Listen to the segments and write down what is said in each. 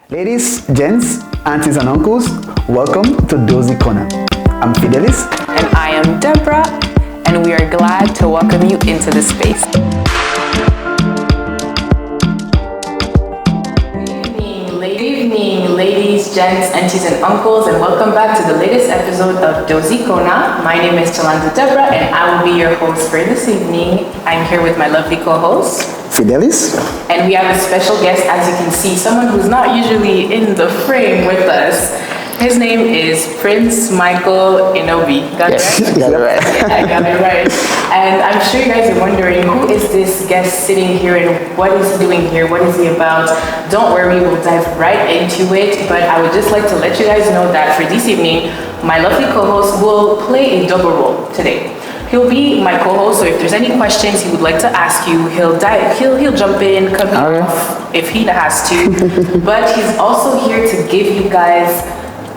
Ladies, gents, aunties and uncles, welcome to Dohzy Corner. I'm Fidelis. And I am Deborah, and we are glad to welcome you into this space. Good evening, ladies, gents, aunties and uncles, and welcome back to the latest episode of Dohzy Corner. My name is Deborah, and I will be your host for this evening. I'm here with my lovely co-host, Fidelis. And we have a special guest, as you can see, someone who's not usually in the frame with us. His name is Prince Michael Enobi. Got it right? Got it right. Yeah, I got it right. And I'm sure you guys are wondering, who is this guest sitting here and what is he doing here? What is he about? Don't worry, we'll dive right into it. But I would just like to let you guys know that for this evening, my lovely co-host will play a double role today. He'll be my co-host, so if there's any questions he would like to ask you, he'll jump in, cut me off if he has to. But he's also here to give you guys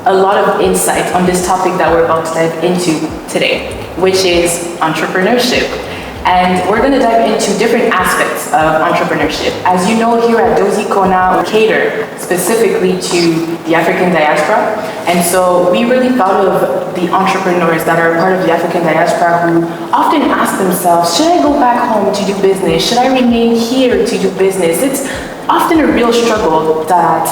a lot of insight on this topic that we're about to dive into today, which is entrepreneurship. And we're going to dive into different aspects of entrepreneurship. As you know, here at Dohzy Corner, we cater specifically to the African diaspora. And so we really thought of the entrepreneurs that are part of the African diaspora who often ask themselves, should I go back home to do business? Should I remain here to do business? It's often a real struggle that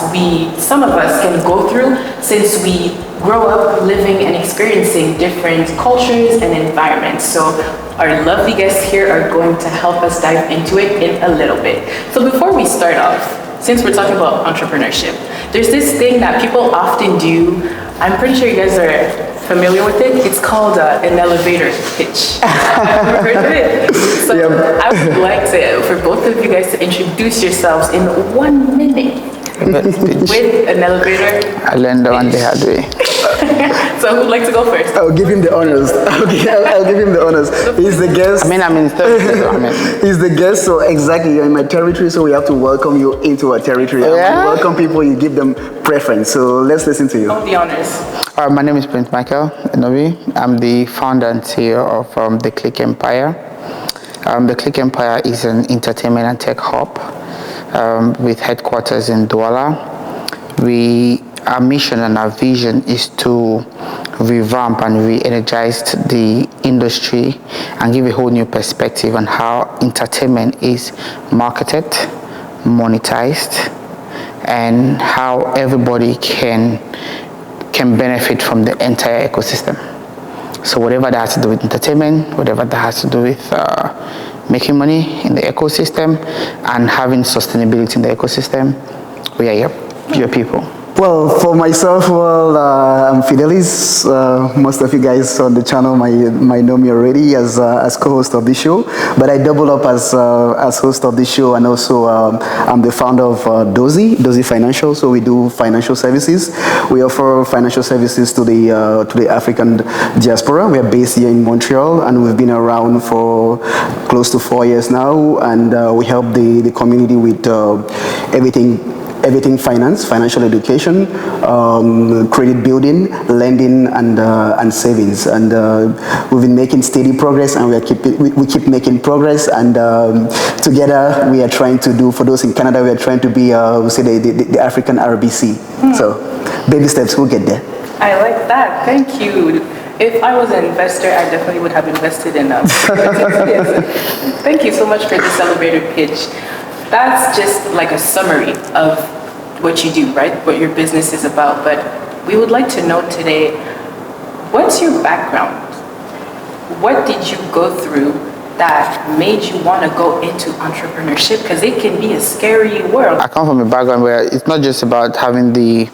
some of us can go through since we grow up living and experiencing different cultures and environments. So our lovely guests here are going to help us dive into it in a little bit. So before we start off, since we're talking about entrepreneurship, there's this thing that people often do. I'm pretty sure you guys are familiar with it. It's called an elevator pitch. Have you heard of it? So yeah. I would like for both of you guys to introduce yourselves in 1 minute with an elevator. I learned the one the hard way. So who would like to go first? I'll give him the honors. Okay, I'll give him the honors. He's the guest. I'm in third. He's the guest, so exactly, you're in my territory, so we have to welcome you into our territory. Yeah. And when you welcome people, you give them preference. So let's listen to you. All the honors. My name is Prince Michael Enobi. I'm the founder and CEO of the Likelemba. The Likelemba is an entertainment and tech hub with headquarters in Douala. Our mission and our vision is to revamp and re-energize the industry and give a whole new perspective on how entertainment is marketed, monetized, and how everybody can benefit from the entire ecosystem. So whatever that has to do with entertainment, whatever that has to do with making money in the ecosystem and having sustainability in the ecosystem, we are your people. Well, for myself, I'm Fidelis. Most of you guys on the channel might know me already as co-host of this show, but I double up as host of this show, and also I'm the founder of Dohzy Financial. So we do financial services. We offer financial services to the African diaspora. We are based here in Montreal, and we've been around for close to 4 years now, and we help the community with everything finance, financial education, credit building, lending, and savings. And we've been making steady progress, and we keep making progress. And together we are trying to do, for those in Canada, we are trying to be the African RBC. So baby steps, we'll get there. I like that. Thank you. If I was an investor, I definitely would have invested in them. Thank you so much for this elevator pitch. That's just like a summary of what you do, right? What your business is about. But we would like to know today, what's your background? What did you go through that made you want to go into entrepreneurship? Because it can be a scary world. I come from a background where it's not just about having the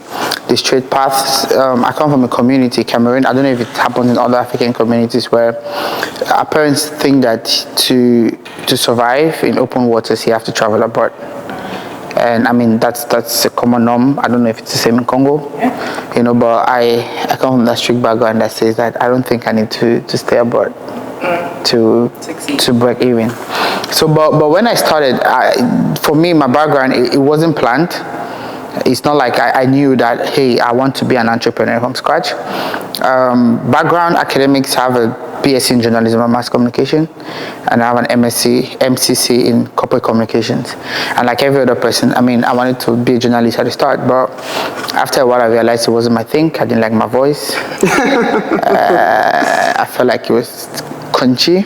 straight paths. I come from a community, Cameroon. I don't know if it happens in other African communities where our parents think that to survive in open waters, you have to travel abroad. And I mean, that's a common norm. I don't know if it's the same in Congo, but I come from that strict background that says that I don't think I need to stay abroad to break even. So, but when I started, for me, my background, it wasn't planned. It's not like I knew that, hey, I want to be an entrepreneur from scratch. Background, academics have a BSc in journalism and mass communication, and I have an MCC in corporate communications. And like every other person, I mean, I wanted to be a journalist at the start, but after a while I realized it wasn't my thing. I didn't like my voice. I felt like it was crunchy.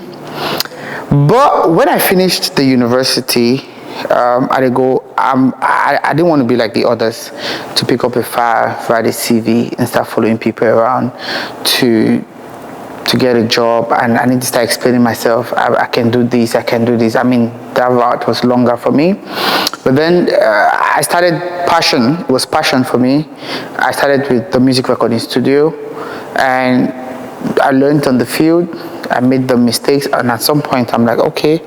But when I finished the university, I didn't want to be like the others, to pick up a file, write a CV, and start following people around to get a job. And I need to start explaining myself. I can do this, I can do this. I mean, that route was longer for me. But then I started passion. It was passion for me. I started with the music recording studio, and I learned on the field. I made the mistakes, and at some point I'm like, okay,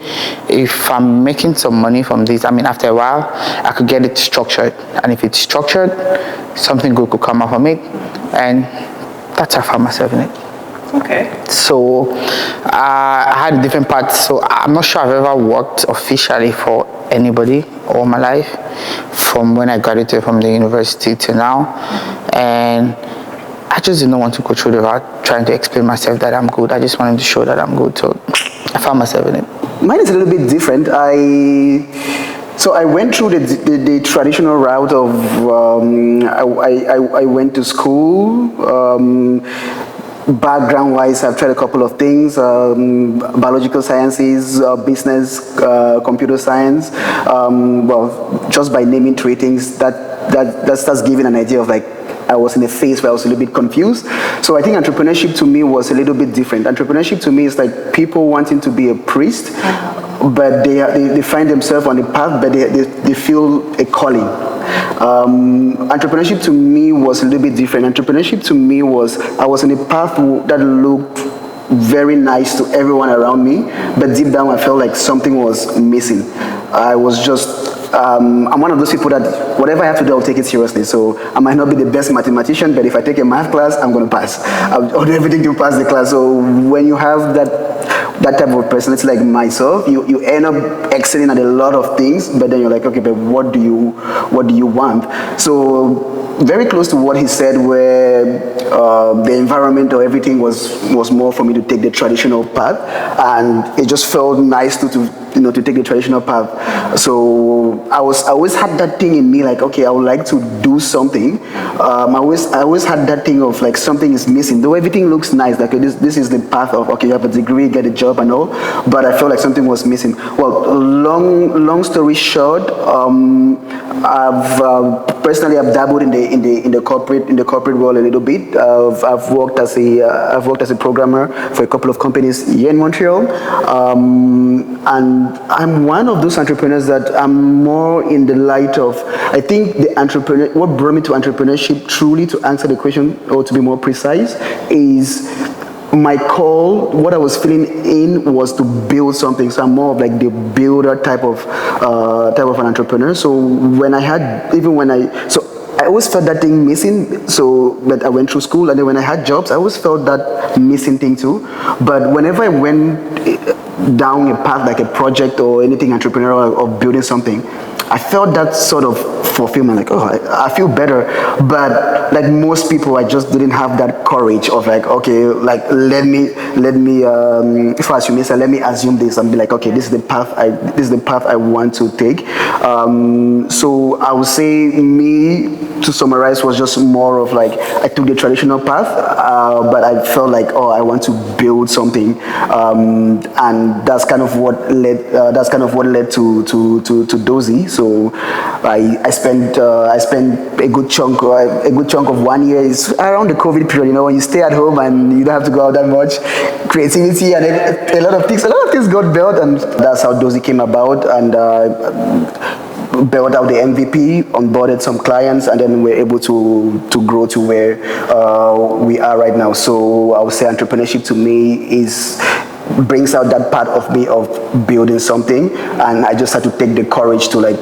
if I'm making some money from this, I mean, after a while I could get it structured, and if it's structured, something good could come out from it, and that's how I found myself in it. Okay. So I had different parts. So I'm not sure I've ever worked officially for anybody all my life, from when I graduated from the university to now. And I just didn't want to go through the route trying to explain myself that I'm good. I just wanted to show that I'm good. So I found myself in it. Mine is a little bit different. So I went through the traditional route of I went to school. Background-wise, I've tried a couple of things: biological sciences, business, computer science. Well, just by naming three things, that starts giving an idea of like, I was in a phase where I was a little bit confused. So I think entrepreneurship to me was a little bit different. Entrepreneurship to me is like people wanting to be a priest, but they find themselves on a path, but they feel a calling. Entrepreneurship to me was a little bit different. Entrepreneurship to me was, I was in a path that looked very nice to everyone around me, but deep down I felt like something was missing. I was just, I'm one of those people that whatever I have to do, I'll take it seriously. So I might not be the best mathematician, but if I take a math class, I'm going to pass. I'll do everything to pass the class. So when you have that type of personality like myself, you end up excelling at a lot of things, but then you're like, okay, but what do you want? So very close to what he said, where the environment or everything was more for me to take the traditional path, and it just felt nice to take the traditional path. So I always had that thing in me, like, okay, I would like to do something. I always had that thing of like, something is missing. Though everything looks nice, like this is the path of, okay, you have a degree, get a job and all, but I felt like something was missing. Well, long story short, personally I've dabbled in the corporate world a little bit. I've worked as a programmer for a couple of companies here in Montreal, and I'm one of those entrepreneurs that I'm more in the light of, I think what brought me to entrepreneurship, truly, to answer the question, or to be more precise, is my call. What I was feeling in was to build something. So I'm more of like the builder type of an entrepreneur. So I always felt that thing missing. So, but I went through school, and then when I had jobs, I always felt that missing thing too. But whenever I went down a path like a project or anything entrepreneurial or building something, I felt that sort of fulfillment, like, oh, I feel better. But like most people, I just didn't have that courage of like, okay, like let me first you may say, let me assume this and be like, okay, this is the path I want to take. So I would say, me, to summarize, was just more of like, I took the traditional path, but I felt like, oh, I want to build something, and that's kind of what led to Dohzy. So I spent a good chunk of 1 year, is around the COVID period. When you stay at home and you don't have to go out that much, creativity and a lot of things got built, and that's how Dohzy came about. And built out the MVP, onboarded some clients, and then we're able to grow to where we are right now. So I would say entrepreneurship to me brings out that part of me of building something, and I just had to take the courage to like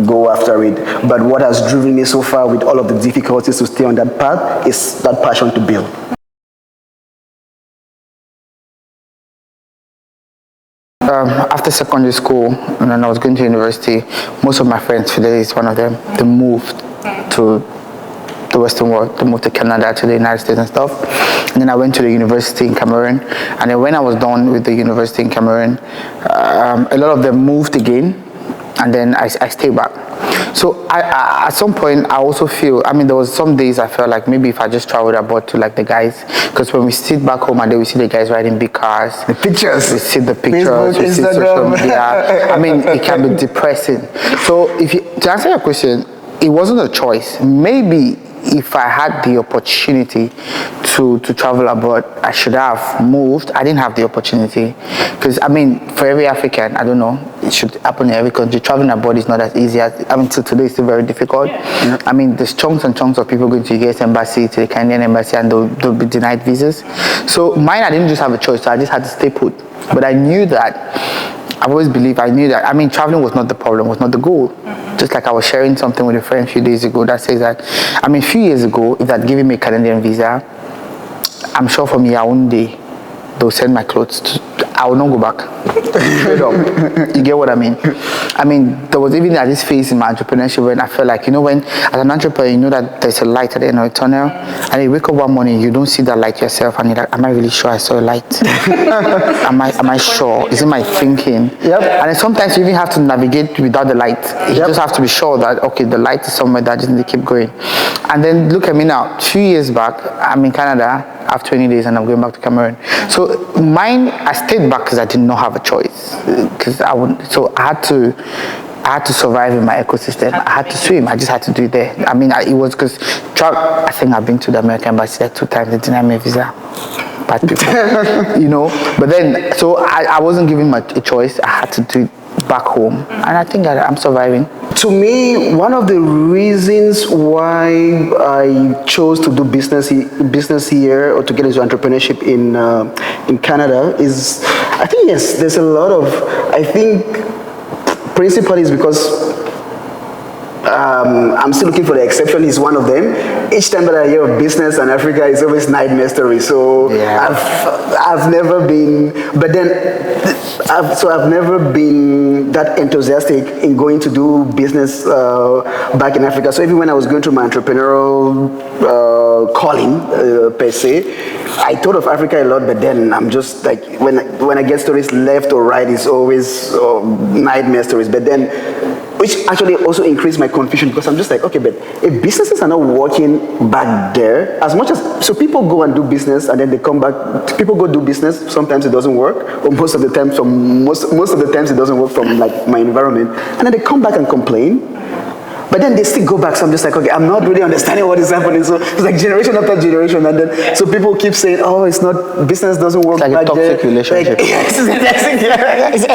go after it. But what has driven me so far with all of the difficulties to stay on that path is that passion to build. After secondary school, and then I was going to university, most of my friends, Fidelis is one of them, they moved to the Western world. They moved to Canada, to the United States and stuff. and then I went to the university in Cameroon. And then when I was done with the university in Cameroon, a lot of them moved again, and then I stayed back. So I at some point I also feel, I mean, there was some days I felt like maybe if I just traveled abroad to like the guys, because when we sit back home and then we see the guys riding big cars, the pictures, we see the pictures, Facebook, we see social Instagram. media. I mean, it can be depressing. So to answer your question, it wasn't a choice. Maybe if I had the opportunity to travel abroad, I should have moved. I didn't have the opportunity, because I mean, for every African, I don't know, it should happen in every country. Traveling abroad is not as easy as, I mean, till today it's still very difficult. Yeah. I mean, there's chunks and chunks of people going to the US embassy, to the Canadian embassy, and they'll be denied visas. So mine, I didn't just have a choice, so I just had to stay put. But I knew that, I've always believed, I knew that, I mean, traveling was not the problem, was not the goal. Just like I was sharing something with a friend a few days ago that says that, I mean, a few years ago, if they'd given me a Canadian visa, I'm sure from Yaoundé, they'll send my clothes to, I will not go back. Straight up. You get what I mean? I mean, there was even at this phase in my entrepreneurship when I felt like, you know, when as an entrepreneur, you know that there's a light at the end of a tunnel, and you wake up one morning, you don't see that light yourself, and you're like, am I really sure I saw a light? am I sure? Is it my thinking? Yep. And then sometimes you even have to navigate without the light. You just have to be sure that, okay, the light is somewhere, that I just need to keep going. And then look at me now, 2 years back, I'm in Canada, I have 20 days and I'm going back to Cameroon. So mine, I stayed back because I did not have a choice. Because so I had to survive in my ecosystem. I had to swim. I just had to do it there. I mean, it was because I think I've been to the American embassy like 2 times. They denied me a visa. Bad people, you know. But then, so I wasn't given a choice. I had to do it back home, and I think I'm surviving. To me, one of the reasons why I chose to do business here, or to get into entrepreneurship in Canada, is, I think, yes, there's a lot of, I think, principally is because I'm still looking for the exception. Is one of them. Each time that I hear of business in Africa, it's always nightmare story. So yeah. I've never been, but then I've never been that enthusiastic in going to do business back in Africa. So even when I was going through my entrepreneurial calling per se, I thought of Africa a lot. But then I'm just like, when I get stories left or right, it's always nightmare stories. But then, which actually also increased my confusion, because I'm just like, okay, but if businesses are not working back there, as much as, so people go and do business and then they come back, people go do business, sometimes it doesn't work, or most of the time, most of the times it doesn't work from like my environment, and then they come back and complain. But then they still go back, so I'm just like, okay, I'm not really understanding what is happening. So it's like generation after generation, and then so people keep saying, oh, it's not, business doesn't work like back there. It's like a toxic relationship.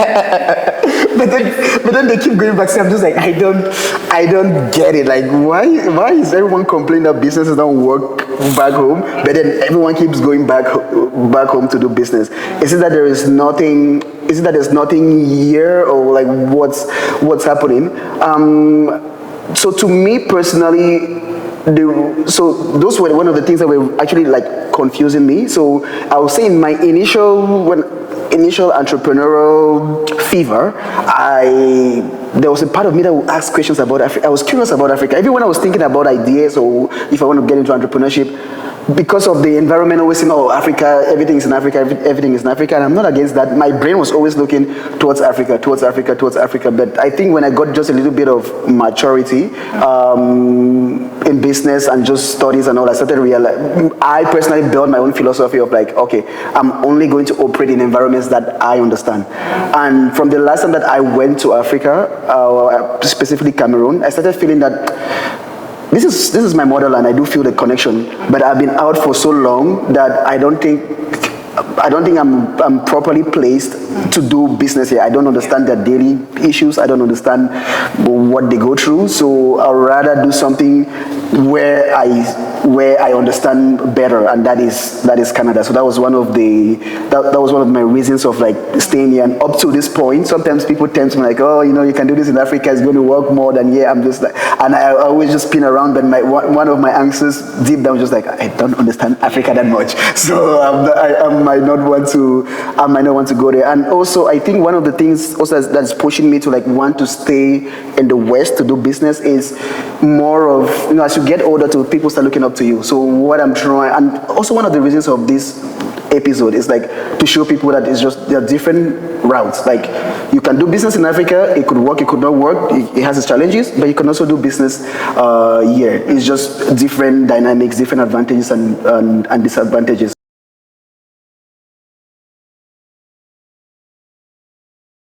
But then they keep going back. So I'm just like, I don't get it. Like, why is everyone complaining that businesses don't work back home, but then everyone keeps going back home to do business? Is it that there is nothing? Is it that there's nothing here, or like what's happening? So to me personally, so those were one of the things that were actually like confusing me. So I was saying my initial entrepreneurial fever, there was a part of me that would ask questions about Africa. I was curious about Africa. Even when I was thinking about ideas, or if I want to get into entrepreneurship, because of the environment, always saying, oh, Africa, everything is in Africa, everything is in Africa, and I'm not against that. My brain was always looking towards Africa. But I think when I got just a little bit of maturity in business and just studies and all, I started realizing, I personally built my own philosophy of like, okay, I'm only going to operate in environments that I understand. And from the last time that I went to Africa, specifically Cameroon, I started feeling that this is my motherland. I do feel the connection, but I've been out for so long that I don't think I'm properly placed to do business here. I don't understand their daily issues. I don't understand what they go through. So I'd rather do something where I understand better, and that is Canada. So that was one of my reasons of like staying here. And up to this point, sometimes people tend to be like, oh, you can do this in Africa, it's going to work more than here. I'm just like, and I always just spin around. But one of my answers deep down was just like, I don't understand Africa that much, so I might not want to go there. And also, I think one of the things also that's pushing me to like want to stay in the West to do business is more of, as you get older, people start looking up talk to you. So what I'm trying, and also one of the reasons of this episode is like to show people that it's just there are different routes. Like you can do business in Africa, it could work, it could not work, it has its challenges, but you can also do business here. It's just different dynamics, different advantages and disadvantages.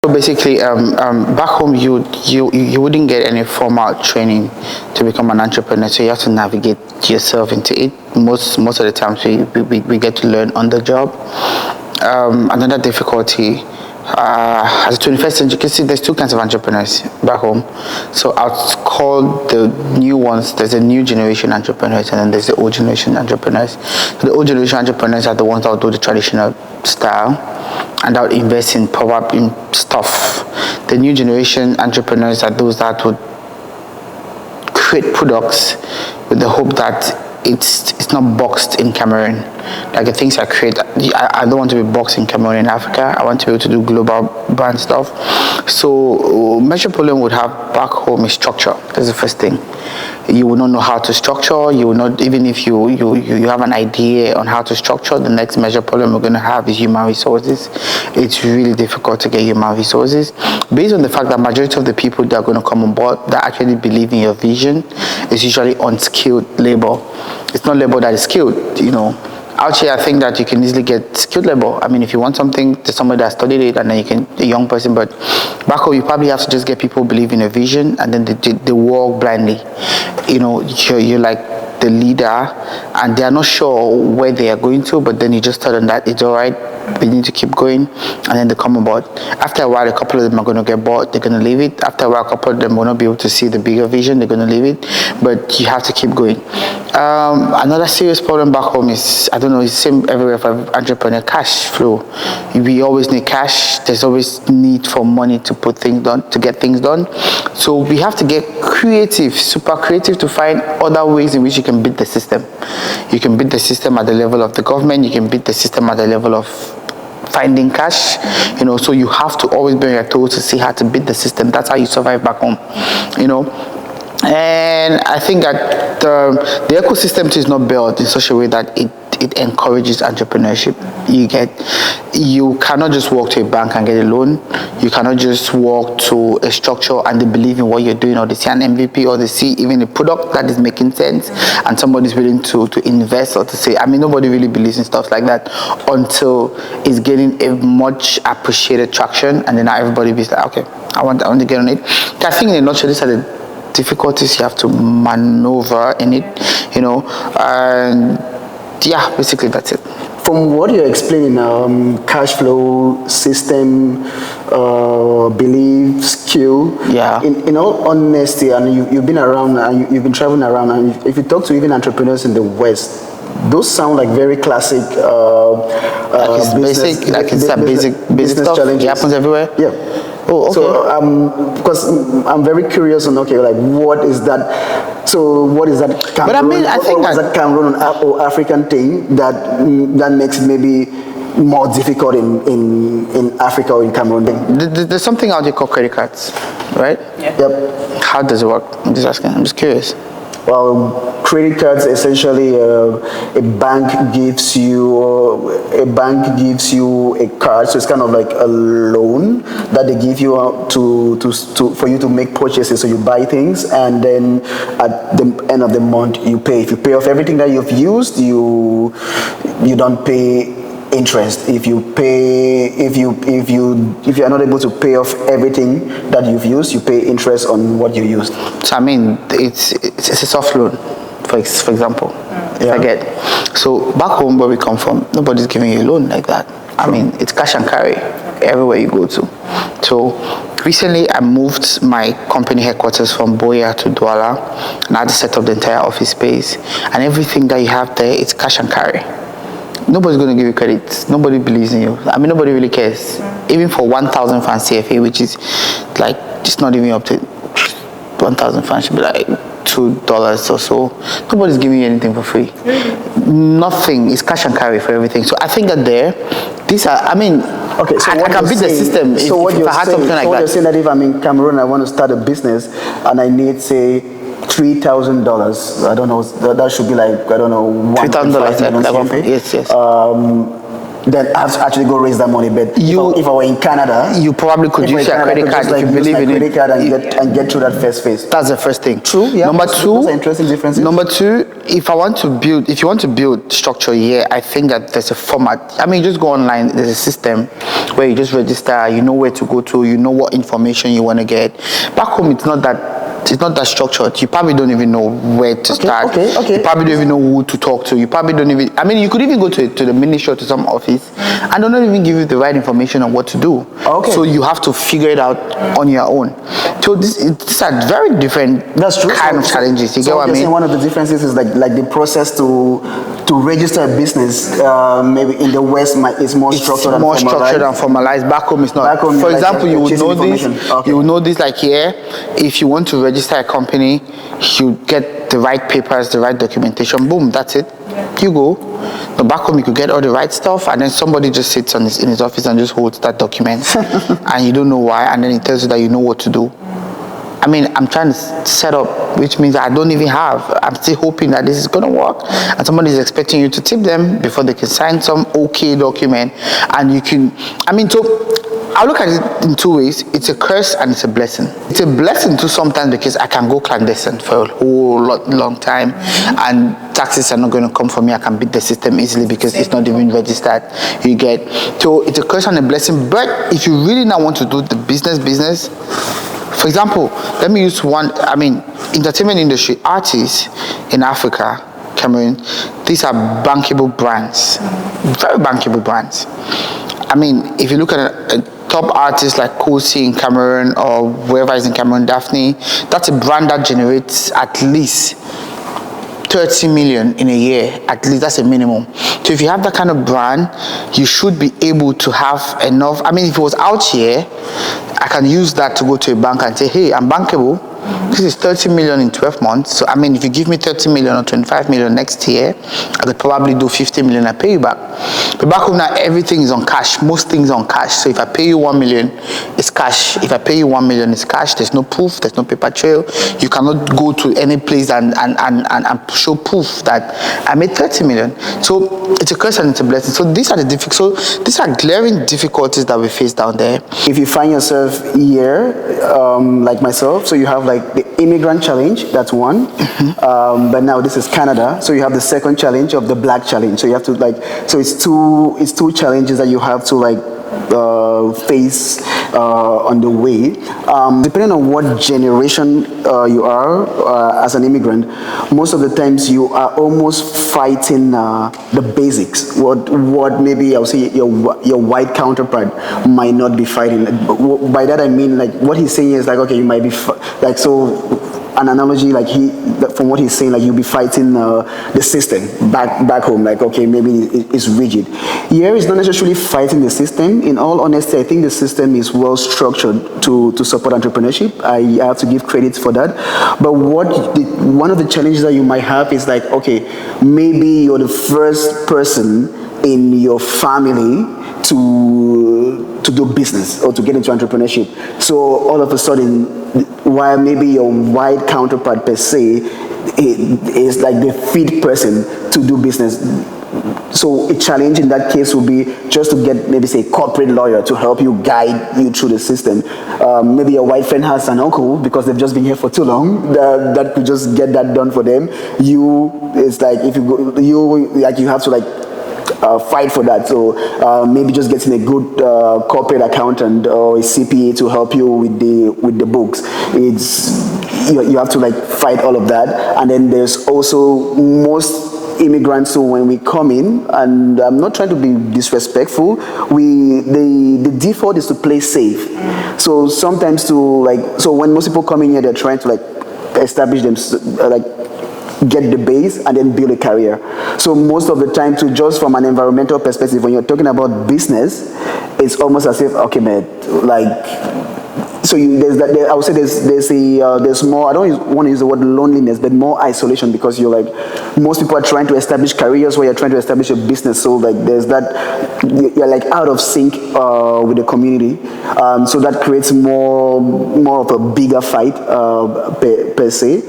So basically, back home you wouldn't get any formal training to become an entrepreneur. So you have to navigate yourself into it. Most of the times we get to learn on the job. Another difficulty. As a 21st century, you can see there's two kinds of entrepreneurs back home. So I'll call the new ones, there's a new generation entrepreneurs and then there's the old generation entrepreneurs. So the old generation entrepreneurs are the ones that will do the traditional style and that will invest in power in stuff. The new generation entrepreneurs are those that would create products with the hope that it's not boxed in Cameroon. Like the things I create, I don't want to be boxed in Cameroon in Africa. I want to be able to do global brand stuff. So major problem would have back home is structure. That's the first thing. You will not know how to structure. You will not, even if you have an idea on how to structure, the next major problem we're going to have is human resources. It's really difficult to get human resources based on the fact that majority of the people that are going to come on board that actually believe in your vision is usually unskilled labor. It's not labor that is skilled, you know. Out here, I think that you can easily get skilled labor. I mean, if you want something to somebody that studied it, and then you can, a young person, but back home, you probably have to just get people who believe in a vision, and then they walk blindly. You know, you're like the leader, and they are not sure where they are going to, but then you just tell them that it's all right, we need to keep going, and then they come aboard. After a while, a couple of them are going to get bored, they're going to leave it. After a while, a couple of them will not be able to see the bigger vision, they're going to leave it, but you have to keep going. Another serious problem back home is, I don't know, it's the same everywhere for entrepreneur, cash flow. We always need cash. There's always need for money to put things done, to get things done. So we have to get creative, super creative, to find other ways in which you can beat the system. You can beat the system at the level of the government. You can beat the system at the level of finding cash, you know. So you have to always be on your toes to see how to beat the system. That's how you survive back home, you know. And I think that the ecosystem is not built in such a way that it encourages entrepreneurship. You cannot just walk to a bank and get a loan. You cannot just walk to a structure and they believe in what you're doing, or they see an MVP, or they see even a product that is making sense and somebody's willing to invest or to say, I mean, nobody really believes in stuff like that until it's getting a much appreciated traction, and then now everybody is like, okay, I want to get on it. I think in a nutshell, these are the difficulties you have to maneuver in it, you know, and yeah, basically that's it. From what you're explaining now, cash flow, system, belief, skill. Yeah. In all honesty, and you've been around, and you've been traveling around, and if you talk to even entrepreneurs in the West, those sound like very classic. Like it's business, basic, like it's a basic stuff. Challenges. It happens everywhere. Yeah. Oh, okay. So, because I'm very curious on, okay, like what is that? So, what is that? Cameroon, but I mean, I think that Cameroon or African thing that makes it maybe more difficult in Africa or in Cameroon? There's something out there called credit cards, right? Yeah. Yep. How does it work? I'm just asking. I'm just curious. Well, credit cards essentially a bank gives you a card, so it's kind of like a loan that they give you for you to make purchases. So you buy things, and then at the end of the month you pay. If you pay off everything that you've used, you don't pay interest. If you're not able to pay off everything that you've used, you pay interest on what you used. So I mean, it's a soft loan, for example. Yeah. I get. So back home where we come from, nobody's giving you a loan like that. I mean, it's cash and carry everywhere you go to. So recently I moved my company headquarters from Boya to Douala, and I had to set up the entire office space, and everything that you have there, it's cash and carry. Nobody's going to give you credit. Nobody believes in you. I mean, nobody really cares. Even for 1,000 francs CFA, which is like, it's not even up to 1,000 francs, should be like $2 or so. Nobody's giving you anything for free. Nothing. It's cash and carry for everything. So I think that these are, I mean, okay, so I can beat the system if I had something like that. So what you're saying that if I'm in Cameroon, I want to start a business, and I need, say, $3,000. I don't know. That should be like, I don't know, $3,000. Yes. Then I have to actually go raise that money. But if I were in Canada, you probably could use your credit card if you believe in it. Credit card and get through that first phase. That's the first thing. True. Yeah. Number two, those are interesting differences. Number two, if you want to build structure here, I think that there's a format. I mean, just go online. There's a system where you just register. You know where to go to. You know what information you want to get. Back home, it's not that structured. You probably don't even know where to start. Okay. You probably don't even know who to talk to. You probably don't even. I mean, you could even go to the ministry or to some office, and they'll not even give you the right information on what to do. Okay. So you have to figure it out on your own. So these are very different. That's true. Kind of challenges. You get what I mean? One of the differences is like the process to register a business. Maybe in the West, it's more structured. It's more structured and formalized. Back home, it's not. Back home, for example, you would know this. Okay. You would know this like here. If you want to register a company, you get the right papers, the right documentation. Boom, that's it. You go. But back home, you could get all the right stuff, and then somebody just sits in his office and just holds that document, and you don't know why, and then it tells you that you know what to do. I mean, I'm trying to set up, which means I don't even have. I'm still hoping that this is going to work, and somebody is expecting you to tip them before they can sign some okay document, and you can. I mean, so I look at it in two ways. It's a curse and it's a blessing. It's a blessing too sometimes because I can go clandestine for a whole long time, and taxes are not going to come for me. I can beat the system easily because it's not even registered. You get. So it's a curse and a blessing. But if you really now want to do the business. For example, let me use one. I mean, entertainment industry artists in Africa, Cameroon, these are bankable brands, very bankable brands. I mean, if you look at a top artist like Dohzy in Cameroon or wherever is in Cameroon, Daphne, that's a brand that generates at least 30 million in a year, at least that's a minimum. So if you have that kind of brand, you should be able to have enough. I mean, if it was out here, I can use that to go to a bank and say, hey, I'm bankable. This is 30 million in 12 months. So, I mean, if you give me 30 million or 25 million next year, I could probably do 50 million and pay you back. But back home now, everything is on cash. Most things are on cash. So if I pay you 1 million, it's cash. If I pay you 1 million, it's cash. There's no proof. There's no paper trail. You cannot go to any place and show proof that I made 30 million. So it's a curse and it's a blessing. So these are these are glaring difficulties that we face down there. If you find yourself here, like myself, so you have like the immigrant challenge, that's one. But now this is Canada, so you have the second challenge of the black challenge. So you have to so it's two challenges that you have to face on the way. Depending on what generation you are as an immigrant, most of the times you are almost fighting the basics. What maybe I would say your white counterpart might not be fighting. By that I mean like what he's saying is like, okay, you might be an analogy from what he's saying, like you'll be fighting the system back home, like okay, maybe it's rigid. Here is not necessarily fighting the system. In all honesty, I think the system is well structured to support entrepreneurship. I have to give credit for that. But one of the challenges that you might have is like, okay, maybe you're the first person in your family to do business or to get into entrepreneurship. So all of a sudden, while maybe your white counterpart per se is like the fit person to do business. So a challenge in that case would be just to get maybe say a corporate lawyer to help you guide you through the system. Maybe your white friend has an uncle because they've just been here for too long that could just get that done for them. It's like if you go, you have to fight for that. So maybe just getting a good corporate accountant or a CPA to help you with the books. You have to fight all of that. And then there's also most immigrants, so when we come in, and I'm not trying to be disrespectful, the default is to play safe. So sometimes so when most people come in here, they're trying to establish them, get the base and then build a career. So most of the time, just from an environmental perspective, when you're talking about business, it's almost as if, okay, man, so I would say there's more. I don't want to use the word loneliness, but more isolation, because you're most people are trying to establish careers where you're trying to establish a business. So there's that you're out of sync with the community. So that creates more of a bigger fight per se.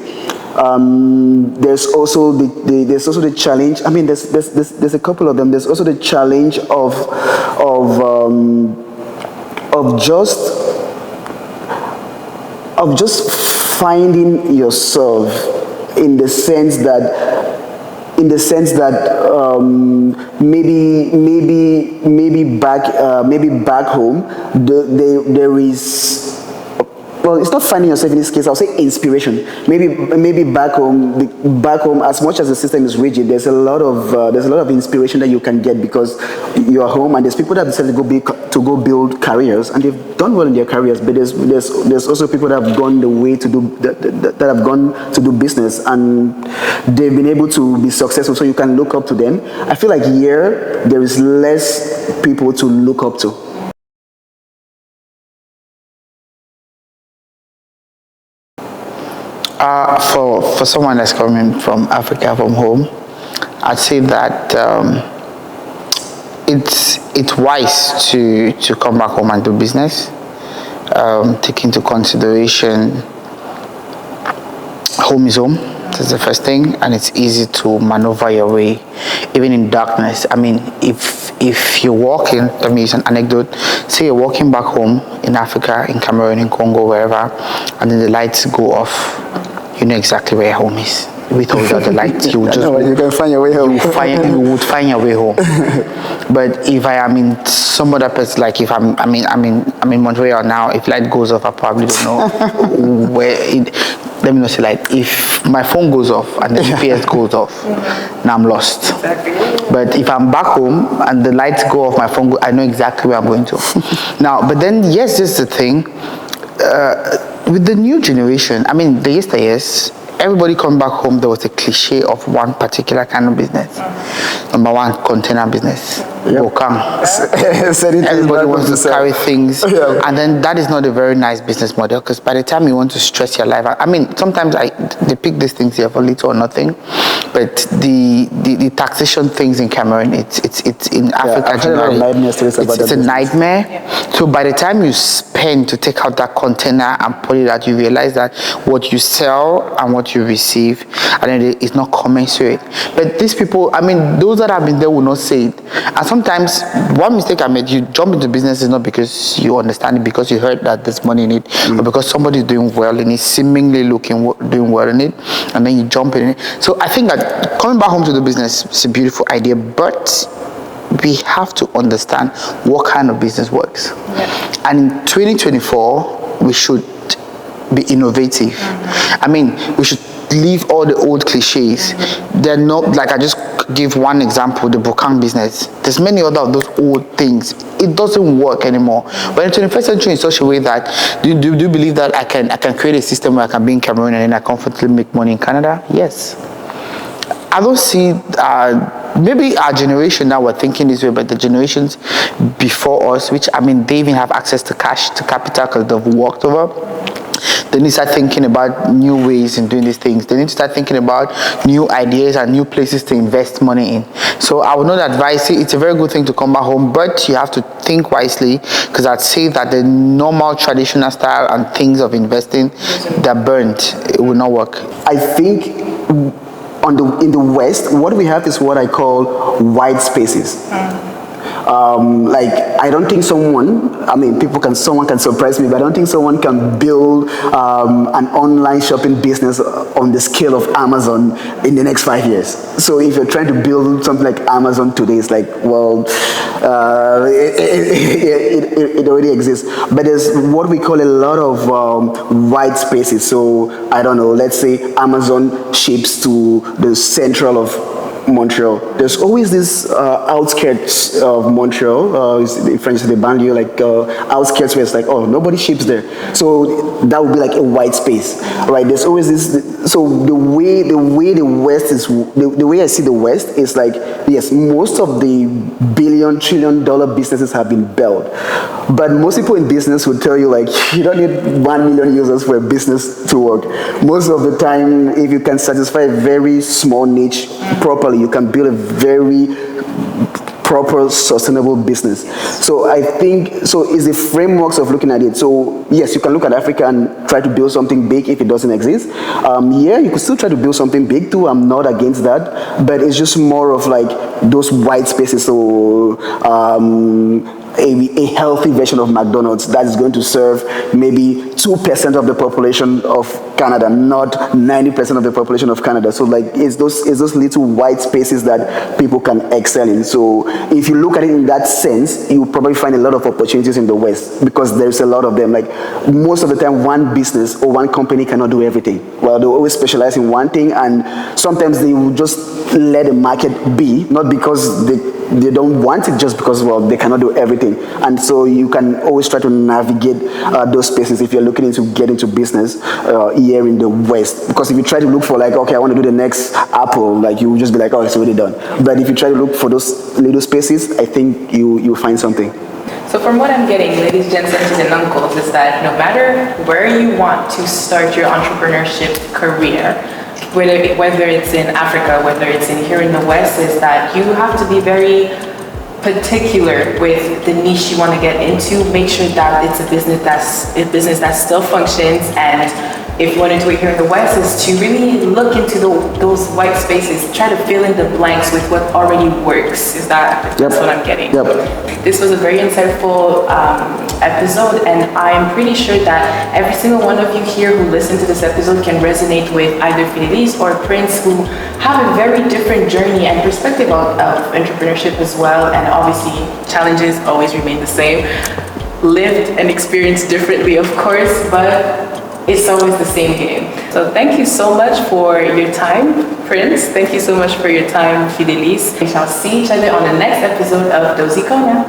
There's also the challenge. I mean, there's a couple of them. There's also the challenge of just finding yourself in the sense that maybe back home there is, well, it's not finding yourself in this case. I'll say inspiration. Maybe back home, as much as the system is rigid, there's a lot of inspiration that you can get because you're home, and there's people that decided to go build careers, and they've done well in their careers. But there's also people that have gone the way to do that have gone to do business, and they've been able to be successful. So you can look up to them. I feel like here there is less people to look up to. For someone that's coming from Africa, from home, I'd say that it's wise to come back home and do business. Take into consideration, home is home. That's the first thing, and it's easy to maneuver your way, even in darkness. I mean, if you're walking, let me use an anecdote. Say you're walking back home in Africa, in Cameroon, in Congo, wherever, and then the lights go off. You know exactly where home is. With or without the lights, you will you can find your way home. You would find your way home. But if I am in some other place, like if I'm in Montreal now, if light goes off, I probably don't know where. Let me not say like if my phone goes off and the GPS goes off, now I'm lost. Exactly. But if I'm back home and the lights go off, my phone I know exactly where I'm going to. Now, but then yes, this is the thing. With the new generation, I mean, the yesteryears, everybody coming back home, there was a cliche of one particular kind of business. Number one, container business. Everybody wants to carry things, and then that is not a very nice business model, because by the time you want to stress your life, I mean, sometimes they pick these things here for little or nothing, but the taxation things in Cameroon, it's in Africa generally, it's a nightmare. Yeah. So by the time you spend to take out that container and put it out, you realize that what you sell and what you receive, and then it's not commensurate. But these people, I mean, those that have been there will not say it. And sometimes one mistake I made, you jump into business is not because you understand it, because you heard that there's money in it, or because somebody's doing well in it, seemingly doing well in it, and then you jump in it. So I think that coming back home to the business is a beautiful idea, but we have to understand what kind of business works. Yeah. And in 2024, we should be innovative. I mean, we should leave all the old cliches. They're not, like I just give one example, the Bokang business. There's many other of those old things. It doesn't work anymore. But in the 21st century in such a way that, do you believe that I can create a system where I can be in Cameroon and then I comfortably make money in Canada? Yes. I don't see, maybe our generation now we're thinking this way, but the generations before us, which, I mean, they even have access to cash, to capital, because they've worked over. They need to start thinking about new ways in doing these things. They need to start thinking about new ideas and new places to invest money in. So I would not advise it. It's a very good thing to come back home, but you have to think wisely, because I'd say that the normal traditional style and things of investing, they're burnt. It will not work. I think in the West, what we have is what I call white spaces. Like, I don't think someone can surprise me, but I don't think someone can build an online shopping business on the scale of Amazon in the next 5 years. So if you're trying to build something like Amazon today, it's like, well, it already exists. But there's what we call a lot of white spaces. So I don't know, let's say Amazon ships to the central of Montreal. There's always this outskirts of Montreal, in French the banlieue, like outskirts where it's like, oh, nobody ships there. So that would be like a white space, right? There's always this. So the way the West is, the way I see the West is like, yes, most of the billion, trillion dollar businesses have been built, but most people in business would tell you, like, you don't need 1 million users for a business to work. Most of the time, if you can satisfy a very small niche properly, you can build a very proper sustainable business. So I think, so is the frameworks of looking at it. So yes, you can look at Africa and try to build something big if it doesn't exist. Yeah, you could still try to build something big too. I'm not against that, but it's just more of like those white spaces. So a healthy version of McDonald's that is going to serve maybe 2% of the population of Canada, not 90% of the population of Canada. So like it's those little white spaces that people can excel in. So if you look at it in that sense, you probably find a lot of opportunities in the West because there's a lot of them. Like most of the time, one business or one company cannot do everything. Well, they always specialize in one thing, and sometimes they will just let the market be, not because they don't want it, just because, well, they cannot do everything. And so you can always try to navigate those spaces if you're looking to get into business here in the West. Because if you try to look for like, okay, I want to do the next Apple, like you will just be like, oh, it's already done. But if you try to look for those little spaces, I think you'll find something. So from what I'm getting, ladies, gents, and uncles, is that no matter where you want to start your entrepreneurship career, whether it's in Africa, whether it's in here in the West, is that you have to be very particular with the niche you want to get into. Make sure that it's a business that still functions, and if you want to do it here in the West, is to really look into those white spaces, try to fill in the blanks with what already works. That's what I'm getting. Yep. This was a very insightful episode, and I'm pretty sure that every single one of you here who listened to this episode can resonate with either Fidelis or Prince, who have a very different journey and perspective of entrepreneurship as well, and obviously challenges always remain the same, lived and experienced differently, of course, but it's always the same game. So thank you so much for your time, Prince. Thank you so much for your time, Fidelis. We shall see each other on the next episode of Dohzy Corner.